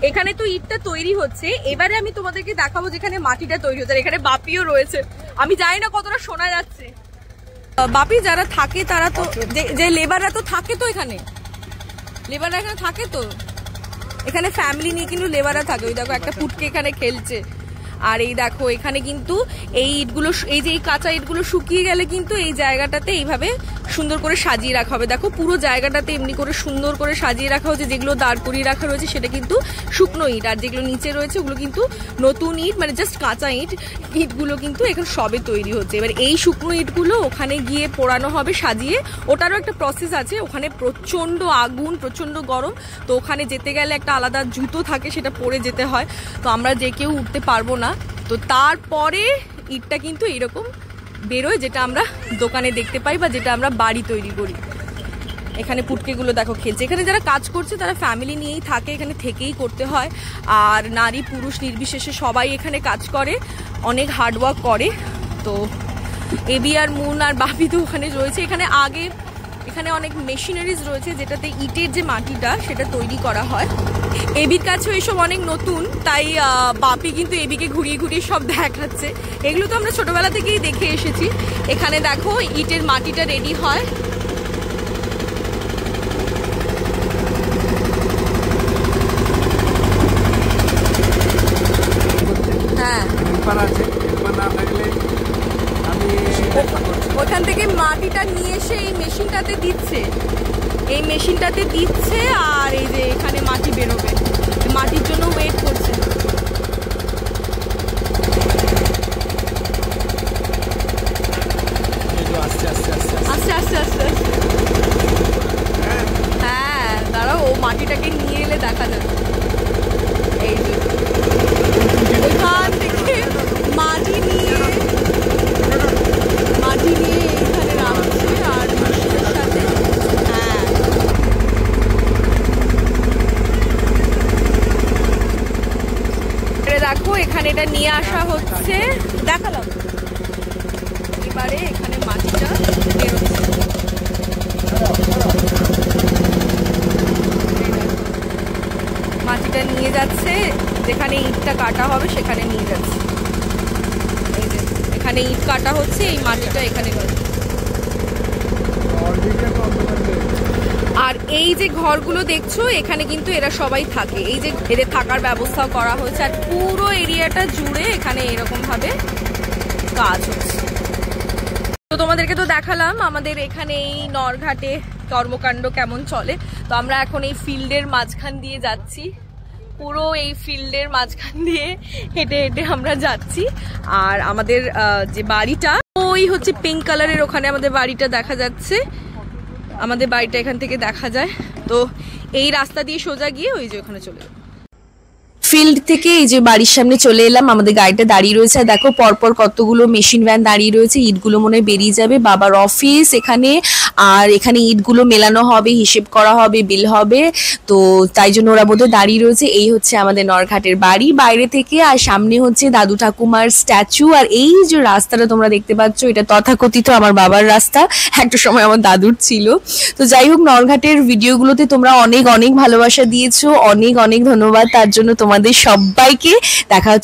এখানে তো ইটটা তৈরি হচ্ছে, এবারে আমি তোমাদেরকে দেখাবো যেখানে মাটিটা তৈরি হচ্ছে। এখানে বাপিও রয়েছে, আমি জানি না কতটা শোনা যাচ্ছে। বাপি যারা থাকে তারা তো যে লেবাররা তো থাকে, তো এখানে লেবাররা এখানে থাকে, তো এখানে ফ্যামিলি নিয়ে কিন্তু লেবাররা থাকে। ওই দেখো একটা পুটকে এখানে খেলছে। আর এই দেখো এখানে কিন্তু এই ইটগুলো, এই যে এই কাঁচা ইটগুলো শুকিয়ে গেলে কিন্তু এই জায়গাটাতে এইভাবে সুন্দর করে সাজিয়ে রাখা হবে। দেখো পুরো জায়গাটাতে এমনি করে সুন্দর করে সাজিয়ে রাখা হচ্ছে। যেগুলো দাঁড় করিয়ে রাখা রয়েছে সেটা কিন্তু শুকনো ইট, আর যেগুলো নিচে রয়েছে ওগুলো কিন্তু নতুন ইট, মানে জাস্ট কাঁচা ইট। ইটগুলো কিন্তু এখন সবে তৈরি হচ্ছে। এবার এই শুকনো ইটগুলো ওখানে গিয়ে পোড়ানো হবে সাজিয়ে। ওটারও একটা প্রসেস আছে, ওখানে প্রচণ্ড আগুন, প্রচণ্ড গরম। তো ওখানে যেতে গেলে একটা আলাদা জুতো থাকে, সেটা পরে যেতে হয়। তো আমরা যে কেউ উঠতে পারবো না। তো তারপরে ইটটা কিন্তু এরকম বেরোয়, যেটা আমরা দোকানে দেখতে পাই বা যেটা আমরা বাড়ি তৈরি করি। এখানে পুটকেগুলো দেখো খেলছে। এখানে যারা কাজ করছে তারা ফ্যামিলি নিয়েই থাকে, এখানে থেকেই করতে হয়। আর নারী পুরুষ নির্বিশেষে সবাই এখানে কাজ করে, অনেক হার্ডওয়ার্ক করে। তো এবি আর মুন আর বাপি তো ওখানে রয়েছে। এখানে অনেক মেশিনারিজ রয়েছে যেটাতে ইটের যে মাটিটা সেটা তৈরি করা হয়। এবির কাছেও এসব অনেক নতুন, তাই বাপি কিন্তু এবিকে ঘুরিয়ে ঘুরিয়ে সব দেখাচ্ছে। এগুলো তো আমরা ছোটবেলা থেকেই দেখে এসেছি। এখানে দেখো ইটের মাটিটা রেডি হয়। হ্যাঁ, ওখান থেকে মাটিটা নিয়ে এসে এই মেশিনটাতে দিচ্ছে, আর এই যে এখানে মাটি বেরোবে, মাটির জন্য ওয়েট করছে। আস্তে আস্তে আস্তে আস্তে, হ্যাঁ দাঁড়াও, ও মাটিটাকে নিয়ে এলে দেখা যাবে। এই যে ওখান থেকে মাটি নিয়ে এখানে রাখছে, আর মেশিনের সাথে হ্যাঁ দেখো এখানে এটা নিয়ে আসা হচ্ছে, দেখালাম। এবারে এখানে মাটিটা বেরোচ্ছে, মাটিটা নিয়ে যাচ্ছে যেখানে ইটটা কাটা হবে সেখানে নিয়ে যাচ্ছে। এই যে এখানে ইট কাটা হচ্ছে, এই মাটিটা এখানে রয়েছে। আর এই যে ঘরগুলো দেখছো এখানে কিন্তু এরা সবাই থাকে, এই যে এদের থাকার ব্যবস্থা করা হয়েছে। আর পুরো এরিয়াটা জুড়ে এখানে এরকম ভাবে কাজ হচ্ছে। তো তোমাদেরকে তো দেখালাম আমাদের এখানে এই নরঘাটে কর্মকাণ্ড কেমন চলে। তো আমরা এখন এই ফিল্ডের মাঝখান দিয়ে যাচ্ছি, পুরো এই ফিল্ডের মাঝখান দিয়ে হেঁটে হেঁটে আমরা যাচ্ছি। আর আমাদের যে বাড়িটা ওই হচ্ছে পিঙ্ক কালারের, ওখানে আমাদের বাড়িটা দেখা যাচ্ছে। আমাদের বাড়িটা এখান থেকে দেখা যায়। তো এই রাস্তা দিয়ে সোজা গিয়ে ওই যে ওখানে চলে যাবো। ফিল্ড থেকে এই যে বাড়ির সামনে চলে এলাম, আমাদের গাড়িটা দাঁড়িয়ে রয়েছে। দেখো পরপর কতগুলো মেশিন ভ্যান দাঁড়িয়ে রয়েছে, ইটগুলো মনে হয় বেরিয়ে যাবে। বাবার অফিস এখানে, আর এখানে ইটগুলো মেলানো হবে, হিসেব করা হবে, বিল হবে। তো তাই জন্য ওরা বোধহয় দাঁড়িয়ে রয়েছে। এই হচ্ছে আমাদের নরঘাটের বাড়ি বাইরে থেকে, আর সামনে হচ্ছে দাদু ঠাকুমার স্ট্যাচু। আর এই যে রাস্তাটা তোমরা দেখতে পাচ্ছ, এটা তথাকথিত আমার বাবার রাস্তা, একটা সময় আমার দাদুর ছিল। তো যাই হোক, নরঘাটের ভিডিওগুলোতে তোমরা অনেক অনেক ভালোবাসা দিয়েছো, অনেক অনেক ধন্যবাদ তার জন্য তোমাদের সবাইকে। দেখা হচ্ছে